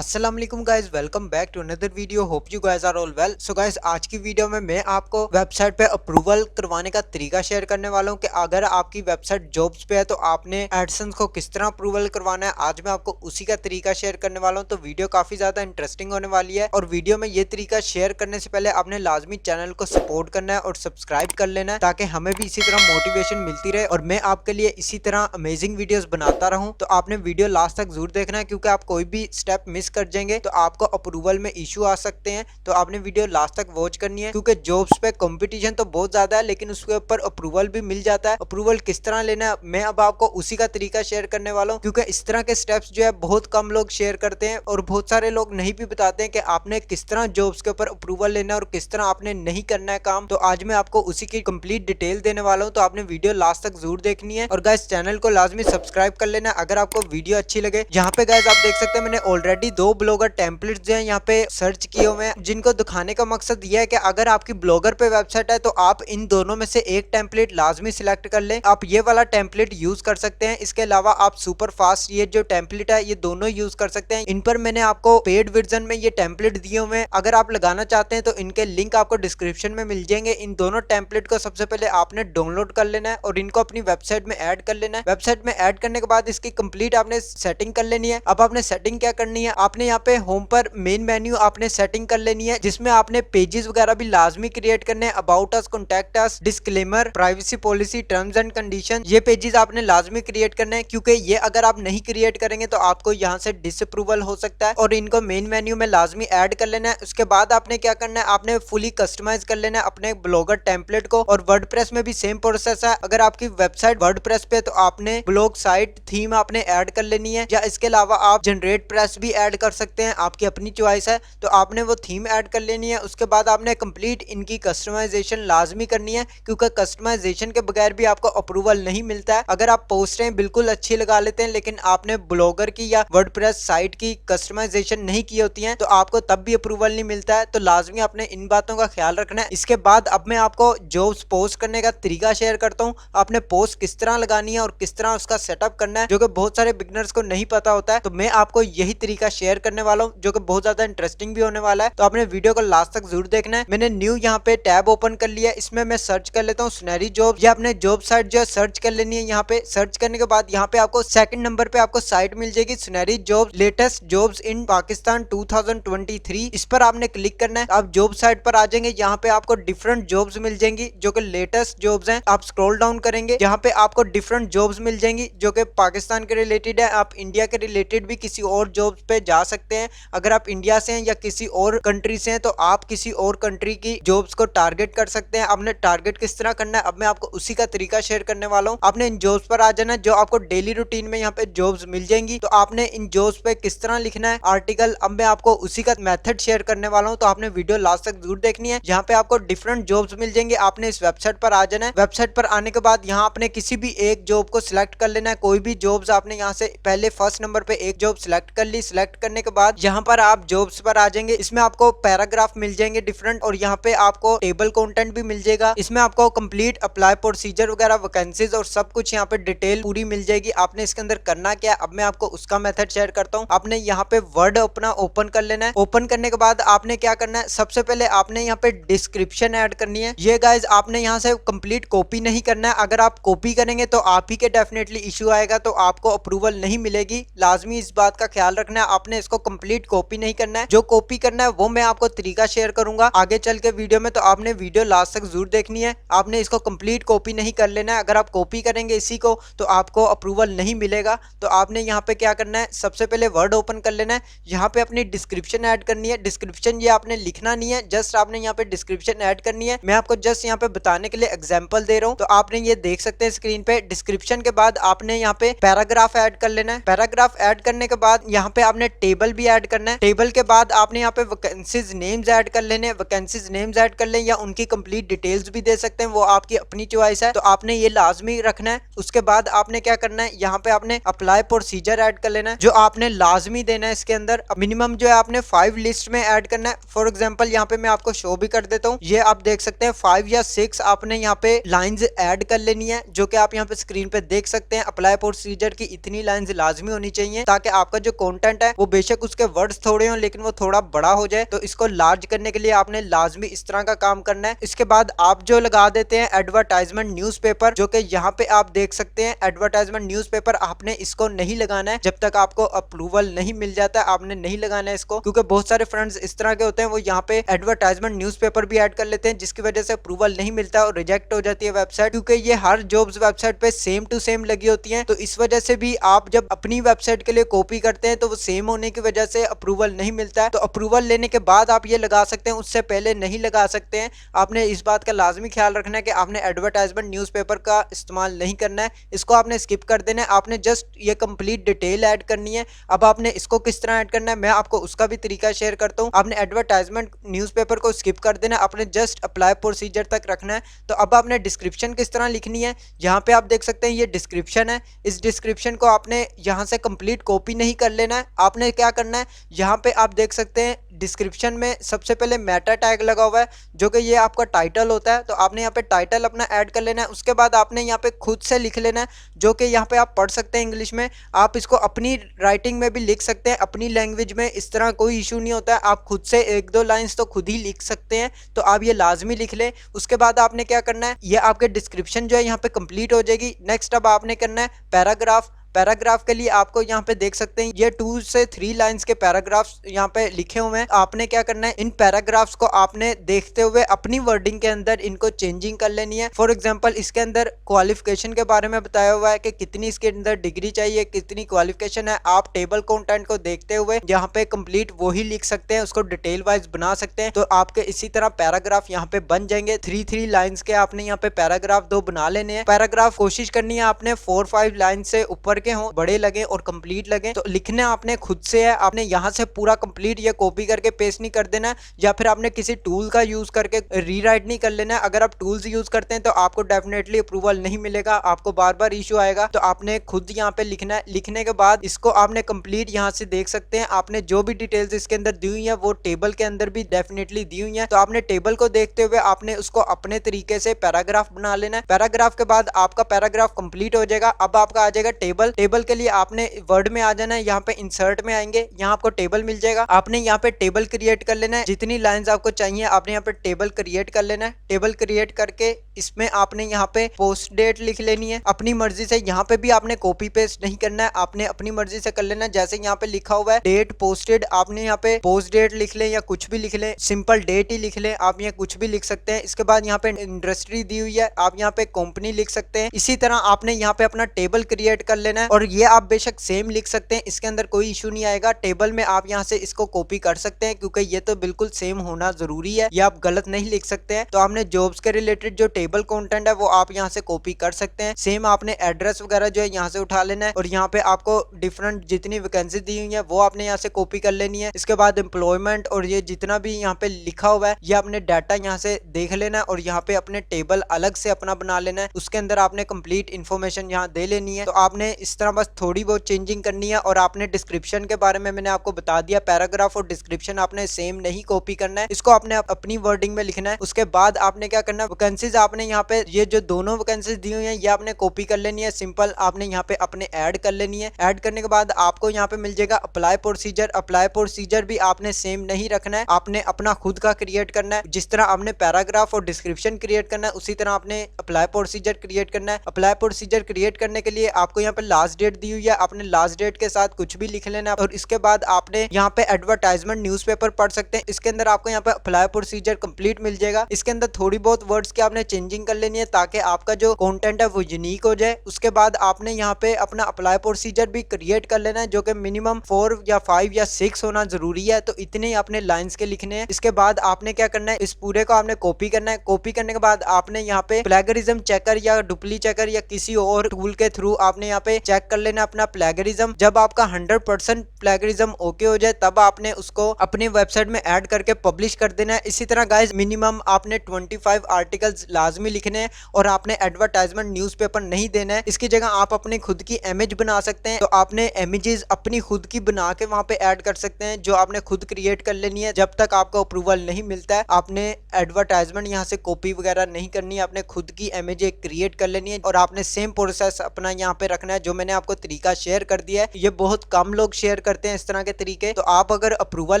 अस्सलाम वालेकुम guys, welcome back to another video. Hope you guys are all well. So guys, आज की video में मैं आपको वेबसाइट पे अप्रूवल करवाने का तरीका शेयर करने वाला हूं कि अगर आपकी वेबसाइट जॉब्स पे है तो आपने एडसेंस को किस तरह अप्रूवल करवाना है। आज मैं आपको उसी का तरीका शेयर करने वाला हूं, तो वीडियो काफी ज्यादा इंटरेस्टिंग होने वाली है। और वीडियो में ये तरीका शेयर करने से पहले आपने लाजमी चैनल को सपोर्ट करना है और सब्सक्राइब कर लेना है, ताकि हमें भी इसी तरह मोटिवेशन मिलती रहे और मैं आपके लिए इसी तरह अमेजिंग वीडियोस बनाता रहूं। तो आपने वीडियो लास्ट तक जरूर देखना है, क्योंकि आप कोई भी स्टेप मिस कर जाएंगे तो आपको अप्रूवल में इशू आ सकते हैं। तो आपने वीडियो लास्ट तक वॉच करनी है, क्योंकि जॉब्स पे कंपटीशन तो बहुत ज्यादा है, लेकिन उसके ऊपर अप्रूवल भी मिल जाता है। अप्रूवल किस तरह लेना है मैं अब आपको उसी का तरीका शेयर करने वाला हूँ, क्योंकि इस तरह के स्टेप्स जो है बहुत कम लोग शेयर करते हैं और बहुत सारे लोग नहीं भी बताते हैं कि आपने किस तरह जॉब्स के ऊपर अप्रूवल लेना है और किस तरह आपने नहीं करना है काम। तो आज मैं आपको उसी की कंप्लीट डिटेल देने वाला हूँ, तो आपने वीडियो लास्ट तक जरूर देखनी है। और गाइस, चैनल को लाजमी सब्सक्राइब कर लेना अगर आपको वीडियो अच्छी लगे। यहाँ पे गाइस आप देख सकते हैं मैंने ऑलरेडी 2 ब्लॉगर टेम्पलेट्स जो है यहाँ पे सर्च किए हुए हैं, जिनको दिखाने का मकसद यह है कि अगर आपकी ब्लॉगर पे वेबसाइट है तो आप इन दोनों में से एक टेम्पलेट लाजमी सिलेक्ट कर लें। आप ये वाला टेम्पलेट यूज कर सकते हैं। इसके अलावा आप सुपर फास्ट ये जो टेम्पलेट है ये दोनों यूज कर सकते हैं। इन पर मैंने आपको पेड वर्जन में ये टेम्पलेट दिए हुए हैं। अगर आप लगाना चाहते हैं तो इनके लिंक आपको डिस्क्रिप्शन में मिल जाएंगे। इन दोनों टेम्पलेट को सबसे पहले आपने डाउनलोड कर लेना है और इनको अपनी वेबसाइट में ऐड कर लेना है। वेबसाइट में ऐड करने के बाद इसकी कंप्लीट आपने सेटिंग कर लेनी है। अब आपने सेटिंग क्या करनी है, आपने यहाँ पे होम पर मेन मेन्यू आपने सेटिंग कर लेनी है, जिसमें आपने पेजेस वगैरह भी लाजमी क्रिएट करने हैं। About us, contact us, disclaimer, privacy policy, terms and condition, ये पेजेस आपने लाजमी क्रिएट करने हैं, क्योंकि ये अगर आप नहीं क्रिएट करेंगे तो आपको यहाँ से डिसअप्रूवल हो सकता है। और इनको मेन मेन्यू में लाजमी ऐड कर लेना है। उसके बाद आपने क्या करना है, आपने फुली कस्टमाइज कर लेना है अपने ब्लॉगर टेम्पलेट को। और वर्डप्रेस में भी सेम प्रोसेस है। अगर आपकी वेबसाइट वर्डप्रेस पे तो आपने ब्लॉग साइट थीम आपने ऐड कर लेनी है, या इसके अलावा आप जनरेट प्रेस भी ऐड कर सकते हैं, आपकी अपनी चॉइस है। तो आपने वो थीम ऐड कर लेनी है। उसके बाद आपने कंप्लीट इनकी कस्टमाइजेशन लाजमी करनी है, क्योंकि कस्टमाइजेशन के बगैर भी आपको अप्रूवल नहीं मिलता है। अगर आप पोस्टें बिल्कुल अच्छी लगा लेते हैं लेकिन आपने ब्लॉगर की या वर्डप्रेस साइट की कस्टमाइजेशन नहीं की होती है तो आपको तब भी अप्रूवल नहीं मिलता है। तो लाजमी आपने इन बातों का ख्याल रखना है। इसके बाद अब मैं आपको जॉब्स पोस्ट करने का तरीका शेयर करता हूँ। आपने पोस्ट किस तरह लगानी है और किस तरह उसका सेटअप करना है, जो कि बहुत सारे बिगनर्स को नहीं पता होता है। तो मैं आपको यही तरीका शेयर करने वाला हूँ, जो कि बहुत ज्यादा इंटरेस्टिंग भी होने वाला है। तो आपने वीडियो को लास्ट तक जरूर देखना है। मैंने न्यू यहाँ पे टैब ओपन कर लिया है। इसमें मैं सर्च कर लेता हूँ सुनहरी जॉब। या अपने जॉब साइट जो सर्च कर लेनी है। यहाँ पे सर्च करने के बाद यहाँ पे आपको सेकंड नंबर पे आपको साइट मिल जाएगी, सुनहरी job latest jobs in Pakistan 2023। इस पर आपने क्लिक करना है। आप जॉब साइट पर आ जाएंगे। यहाँ पे आपको डिफरेंट जॉब्स मिल जाएंगी जो कि लेटेस्ट जॉब्स हैं। आप स्क्रॉल डाउन करेंगे, यहाँ पे आपको डिफरेंट जॉब्स मिल जाएंगी जो कि पाकिस्तान के रिलेटेड है। आप इंडिया के रिलेटेड भी किसी और जॉब्स पे जा सकते हैं। अगर आप इंडिया से हैं या किसी और कंट्री से हैं तो आप किसी और कंट्री की जॉब्स को टारगेट कर सकते हैं। आपने टारगेट किस तरह करना है अब मैं आपको उसी का तरीका शेयर करने वाला हूँ। आपने इन जॉब्स पर आ जाना, जो आपको डेली रूटीन में यहाँ पे जॉब्स मिल जाएंगी। तो आपने इन जॉब्स पे किस तरह लिखना है आर्टिकल, अब मैं आपको उसी का मेथड शेयर करने वाला हूँ। तो आपने वीडियो लास्ट तक जरूर देखनी है। यहाँ पे आपको डिफरेंट जॉब्स मिल जाएंगे। आपने इस वेबसाइट पर आ जाना है। वेबसाइट पर आने के बाद यहाँ आपने किसी भी एक जॉब को सिलेक्ट कर लेना है। कोई भी जॉब्स आपने यहाँ से पहले फर्स्ट नंबर पे एक जॉब सिलेक्ट कर ली। सिलेक्ट करने के बाद यहाँ पर आप जॉब्स पर आ जाएंगे। इसमें आपको पैराग्राफ मिल जाएंगे डिफरेंट, और यहाँ पे आपको टेबल कंटेंट भी मिल जाएगा। इसमें आपको कंप्लीट अप्लाई प्रोसीजर वगैरह, वैकेंसीज और सब कुछ यहाँ पे डिटेल पूरी मिल जाएगी। आपने इसके अंदर करना क्या है अब मैं आपको उसका मेथड शेयर करता हूँ। आपने यहाँ पे वर्ड अपना ओपन कर लेना है। ओपन करने के बाद आपने क्या करना है, सबसे पहले आपने यहाँ पे डिस्क्रिप्शन ऐड करनी है। ये गाइज आपने यहाँ से कंप्लीट कॉपी नहीं करना है। अगर आप कॉपी करेंगे तो आप ही के डेफिनेटली इशू आएगा, तो आपको अप्रूवल नहीं मिलेगी। लाजमी इस बात का ख्याल रखना है। आपने इसको कंप्लीट कॉपी नहीं करना है। जो कॉपी करना है वो मैं आपको तरीका शेयर करूंगा आगे चल के वीडियो में। तो आपने वीडियो लास्ट तक जरूर देखनी है। आपने इसको कंप्लीट कॉपी नहीं कर लेना है। अगर आप कॉपी करेंगे इसी को तो आपको अप्रूवल नहीं मिलेगा। तो आपने यहाँ पे क्या करना है, सबसे पहले वर्ड ओपन कर लेना है। यहाँ पे अपनी डिस्क्रिप्शन ऐड करनी है। डिस्क्रिप्शन ये आपने लिखना नहीं है, जस्ट आपने यहाँ पे डिस्क्रिप्शन ऐड करनी है। मैं आपको जस्ट यहाँ पे बताने के लिए एग्जाम्पल दे रहा हूँ। तो आपने ये देख सकते हैं स्क्रीन पे डिस्क्रिप्शन के बाद आपने यहाँ पे पैराग्राफ ऐड कर लेना है। पैराग्राफ ऐड करने के बाद यहाँ पे आपने टेबल भी ऐड करना है। टेबल के बाद आपने यहाँ पे वैकेंसीज नेम्स ऐड कर लेने। वैकेंसीज नेम्स ऐड कर लें या उनकी कंप्लीट डिटेल्स भी दे सकते हैं, वो आपकी अपनी चॉइस है। तो आपने ये लाजमी रखना है। उसके बाद आपने क्या करना है, यहाँ पे आपने अप्लाई प्रोसीजर ऐड कर लेना है, जो आपने लाजमी देना है। इसके अंदर मिनिमम जो है आपने 5 लिस्ट में ऐड करना है। फॉर एग्जाम्पल यहाँ पे मैं आपको शो भी कर देता हूँ। ये आप देख सकते हैं 5 या 6 आपने यहाँ पे लाइंस ऐड कर लेनी है, जो कि आप यहाँ पे स्क्रीन पे देख सकते हैं। अप्लाई प्रोसीजर की इतनी लाइंस लाजमी होनी चाहिए ताकि आपका जो कंटेंट है वो बेशक उसके वर्ड्स थोड़े हो लेकिन वो थोड़ा बड़ा हो जाए। तो इसको लार्ज करने के लिए आपने लाजमी इस तरह का काम करना है। इसके बाद आप जो लगा देते हैं एडवर्टाइजमेंट न्यूज़पेपर, जो कि यहाँ पे आप देख सकते हैं एडवर्टाइजमेंट न्यूज़पेपर, आपने इसको नहीं लगाना है जब तक आपको अप्रूवल नहीं मिल जाता। आपने नहीं लगाना है इसको, क्योंकि बहुत सारे फ्रेंड्स इस तरह के होते हैं, वो यहाँ पे एडवर्टाइजमेंट न्यूज़पेपर भी ऐड कर लेते हैं, जिसकी वजह से अप्रूवल नहीं मिलता और रिजेक्ट हो जाती है वेबसाइट, क्योंकि ये हर जॉब्स वेबसाइट पे सेम टू सेम लगी होती है। तो इस वजह से भी आप जब अपनी वेबसाइट के लिए कॉपी करते हैं तो वो सेम होने की वजह से अप्रूवल नहीं मिलता है। तो अप्रूवल लेने के बाद आप ये लगा सकते हैं, उससे पहले नहीं लगा सकते हैं। आपने इस बात का लाजमी ख्याल रखना है कि आपने एडवर्टाइजमेंट न्यूज़पेपर का इस्तेमाल नहीं करना है, इसको आपने स्किप कर देना है। आपने जस्ट ये कंप्लीट डिटेल ऐड करनी है। अब आपने इसको किस तरह ऐड करना है, मैं आपको उसका भी तरीका शेयर करता हूँ। आपने एडवर्टाइजमेंट न्यूज़पेपर को स्किप कर देना है, आपने जस्ट अप्लाई प्रोसीजर तक रखना है। तो अब आपने डिस्क्रिप्शन किस तरह लिखनी है, यहाँ पे आप देख सकते हैं ये डिस्क्रिप्शन है। इस डिस्क्रिप्शन को आपने यहाँ से कंप्लीट कॉपी नहीं कर लेना है। आपने क्या करना है, यहाँ पे आप देख सकते हैं डिस्क्रिप्शन में सबसे पहले मेटा टैग लगा हुआ है, जो कि ये आपका टाइटल होता है। तो आपने यहाँ पे टाइटल अपना ऐड कर लेना है। उसके बाद आपने यहाँ पे खुद से लिख लेना है, जो कि यहाँ पे आप पढ़ सकते हैं इंग्लिश में। आप इसको अपनी राइटिंग में भी लिख सकते हैं, अपनी लैंग्वेज में, इस तरह कोई इशू नहीं होता है। आप खुद से एक दो लाइंस तो खुद ही लिख सकते हैं, तो आप ये लाजमी लिख लें। उसके बाद आपने क्या करना है, ये आपके डिस्क्रिप्शन जो है यहाँ पे कंप्लीट हो जाएगी। नेक्स्ट अब आपने करना है पैराग्राफ। पैराग्राफ के लिए आपको यहाँ पे देख सकते हैं ये 2 से 3 लाइंस के पैराग्राफ्स यहाँ पे लिखे हुए हैं। आपने क्या करना है, इन पैराग्राफ्स को आपने देखते हुए अपनी वर्डिंग के अंदर इनको चेंजिंग कर लेनी है। फॉर एग्जांपल इसके अंदर क्वालिफिकेशन के बारे में बताया हुआ है कि कितनी इसके अंदर डिग्री चाहिए, कितनी क्वालिफिकेशन है। आप टेबल कंटेंट को देखते हुए यहाँ पे कंप्लीट वही लिख सकते हैं, उसको डिटेल वाइज बना सकते हैं। तो आपके इसी तरह पैराग्राफ यहाँ पे बन जाएंगे। 3 लाइन्स के आपने यहाँ पे पैराग्राफ 2 बना लेने हैं। पैराग्राफ कोशिश करनी है आपने 4-5 लाइन से ऊपर के हों, बड़े लगे और कंप्लीट लगे। तो लिखना आपने खुद से है, आपने यहाँ से पूरा कंप्लीट ये कॉपी करके पेस्ट नहीं कर देना, या फिर आपने किसी टूल का यूज करके रीराइट नहीं कर लेना। अगर आप टूल्स यूज करते हैं तो आपको डेफिनेटली अप्रूवल नहीं मिलेगा, आपको बार बार इशू आएगा। तो आपने खुद यहाँ पे लिखना है। लिखने के बाद इसको आपने कंप्लीट यहाँ से देख सकते हैं, आपने जो भी डिटेल्स इसके अंदर दी हुई है वो टेबल के अंदर भी डेफिनेटली दी हुई है। तो आपने टेबल को देखते हुए आपने उसको अपने तरीके से पैराग्राफ बना लेना है। पैराग्राफ के बाद आपका पैराग्राफ कंप्लीट हो जाएगा। अब आपका आ जाएगा टेबल। टेबल के लिए आपने वर्ड में आ जाना है, यहाँ पे इंसर्ट में आएंगे, यहाँ आपको टेबल मिल जाएगा। आपने यहाँ पे टेबल क्रिएट कर लेना है, जितनी लाइंस आपको चाहिए आपने यहाँ पे टेबल क्रिएट कर लेना है। टेबल क्रिएट करके इसमें आपने यहाँ पे पोस्ट डेट लिख लेनी है अपनी मर्जी से। यहाँ पे भी आपने कॉपी पेस्ट नहीं करना है, आपने अपनी मर्जी से कर लेना है। जैसे यहाँ पे लिखा हुआ है डेट पोस्टेड, आपने यहाँ पे पोस्ट डेट लिख ले या कुछ भी लिख ले, सिंपल डेट ही लिख ले, आप यहाँ कुछ भी लिख सकते हैं। इसके बाद यहाँ पे इंडस्ट्री दी हुई है, आप यहाँ पे कंपनी लिख सकते हैं। इसी तरह आपने यहाँ पे अपना टेबल क्रिएट कर लेना है, और ये आप बेशक सेम लिख सकते हैं, इसके अंदर कोई इशू नहीं आएगा। टेबल में आप यहाँ से इसको कॉपी कर सकते हैं, क्योंकि ये तो बिल्कुल सेम होना जरूरी है, ये आप गलत नहीं लिख सकते हैं। तो आपने जॉब्स के रिलेटेड जो टेबल कंटेंट है वो आप यहाँ से कॉपी कर सकते हैं। सेम आपने एड्रेस वगैरह जो है यहाँ से उठा लेना है, और यहाँ पे आपको डिफरेंट जितनी वैकेंसी दी हुई है वो आपने यहाँ से कॉपी कर लेनी है। इसके बाद एम्प्लॉयमेंट और ये जितना भी यहाँ पे लिखा हुआ है ये आपने डाटा यहाँ से देख लेना है, और यहाँ पे अपने टेबल अलग से अपना बना लेना है। उसके अंदर आपने कंप्लीट इन्फॉर्मेशन यहाँ दे लेनी है। तो आपने इस तरह बस थोड़ी बहुत चेंजिंग करनी है। और आपने डिस्क्रिप्शन के बारे में मैंने आपको बता दिया, पैराग्राफ और डिस्क्रिप्शन आपने सेम नहीं कॉपी करना है, इसको आपने अपनी वर्डिंग में लिखना है। उसके बाद आपने क्या करना है, वैकेंसीज आपने यहाँ पे ये जो दोनों वैकेंसीज दी हुई है ये आपने कॉपी कर लेनी है। सिंपल आपने यहाँ पे अपने ऐड कर लेनी है। ऐड करने के बाद आपको यहाँ पे मिल जाएगा अप्लाई प्रोसीजर। अप्लाई प्रोसीजर भी आपने सेम नहीं रखना है, आपने अपना खुद का क्रिएट करना है। जिस तरह आपने पैराग्राफ और डिस्क्रिप्शन क्रिएट करना है उसी तरह आपने अप्लाई प्रोसीजर क्रिएट करना है। अप्लाई प्रोसीजर क्रिएट करने के लिए आपको यहाँ पे लास्ट डेट दी हुई है, आपने लास्ट डेट के साथ कुछ भी लिख लेना। और इसके बाद आपने यहाँ पे एडवर्टाइजमेंट न्यूज़पेपर पढ़ सकते हैं, इसके अंदर आपको यहाँ पे अप्लाई प्रोसीजर कंप्लीट मिल जाएगा। इसके अंदर थोड़ी बहुत वर्ड्स की आपने चेंजिंग कर लेनी है ताकि आपका जो कंटेंट है वो यूनिक हो जाए। उसके बाद आपने यहाँ पे अपना अप्लाई प्रोसीजर भी क्रिएट कर लेना है, जो कि मिनिमम 4 या 5 या 6 होना जरूरी है। तो इतने ही आपने लाइंस के लिखने हैं। इसके बाद आपने क्या करना है, इस पूरे को आपने कॉपी करना है। कॉपी करने के बाद आपने यहाँ पे प्लेगरिज्म चेकर या डुप्ली चेकर या किसी और टूल के थ्रू आपने यहाँ पे चेक कर लेना अपना प्लेगरिज्म। जब आपका 100% प्लेगरिज्म ओके हो जाए तब आपने उसको अपनी वेबसाइट में ऐड करके पब्लिश कर देना है। इसी तरह गाइज मिनिमम आपने 25 आर्टिकल्स लाजमी लिखने हैं, और आपने एडवर्टाइजमेंट न्यूज़पेपर नहीं देना है। इसकी जगह आप अपनी खुद की इमेज बना सकते हैं। तो आपने इमेजेस अपनी खुद की बना के वहां पे ऐड कर सकते हैं, जो आपने खुद क्रिएट कर लेनी है। जब तक आपको अप्रूवल नहीं मिलता है आपने एडवर्टाइजमेंट यहाँ से कॉपी वगैरह नहीं करनी है, आपने खुद की इमेज क्रिएट कर लेनी है। और आपने सेम प्रोसेस अपना यहाँ पे रखना है जो मैंने आपको तरीका शेयर कर दिया है। ये बहुत कम लोग शेयर करते हैं इस तरह के तरीके। तो आप अगर अप्रूवल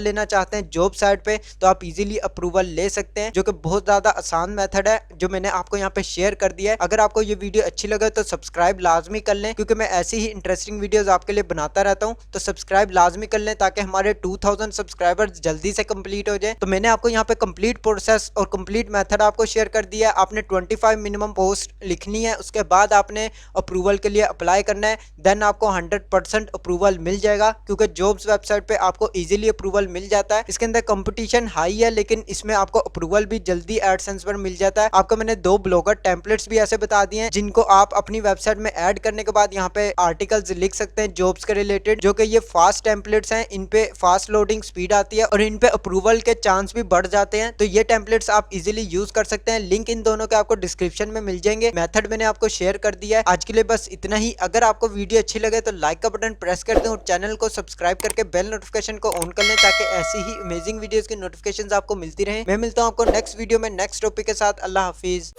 लेना चाहते हैं जॉब साइट पे तो आप इजीली अप्रूवल ले सकते हैं, जो कि बहुत ज्यादा आसान मेथड है जो मैंने आपको यहाँ पे शेयर कर दिया है। अगर आपको ये वीडियो अच्छी लगे तो सब्सक्राइब लाजमी कर लें, क्योंकि मैं ऐसी ही इंटरेस्टिंग वीडियोस आपके लिए बनाता रहता हूँ। तो सब्सक्राइब लाजमी कर लें ताकि हमारे 2000 सब्सक्राइबर्स जल्दी से कंप्लीट हो जाए। तो मैंने आपको यहाँ पे कंप्लीट प्रोसेस और कंप्लीट मेथड आपको शेयर कर दिया है। आपने 25 मिनिमम पोस्ट लिखनी है, उसके बाद आपने अप्रूवल के लिए अप्लाई करना है, देन आपको 100% अप्रूवल मिल जाएगा, क्योंकि जॉब्स वेबसाइट पे आपको इजीली अप्रूवल मिल जाता है। इसके अंदर कंपटीशन हाई है, लेकिन इसमें आपको अप्रूवल भी जल्दी एडसेंस पर मिल जाता है। आपको मैंने 2 ब्लॉगर टेम्पलेट्स भी ऐसे बता दिए हैं जिनको आप अपनी वेबसाइट में ऐड करने के बाद यहाँ पे आर्टिकल्स लिख सकते हैं जॉब्स के रिलेटेड, जो कि ये फास्ट टेम्पलेट्स हैं। इन पे फास्ट लोडिंग स्पीड आती है और इन पे अप्रूवल के चांस भी बढ़ जाते हैं। तो ये टेम्पलेट्स आप इजीली यूज कर सकते हैं। लिंक इन दोनों के आपको डिस्क्रिप्शन में मिल जाएंगे। मेथड मैंने आपको शेयर कर दिया है। आज के लिए बस इतना ही। अगर आपको वीडियो अच्छी लगे तो लाइक का बटन प्रेस कर दें और चैनल को सब्सक्राइब करके बेल नोटिफिकेशन को ऑन कर लें, ताकि ऐसी ही अमेजिंग वीडियोस की नोटिफिकेशंस आपको मिलती रहे। मैं मिलता हूं आपको नेक्स्ट वीडियो में नेक्स्ट टॉपिक के साथ। अल्लाह हाफिज।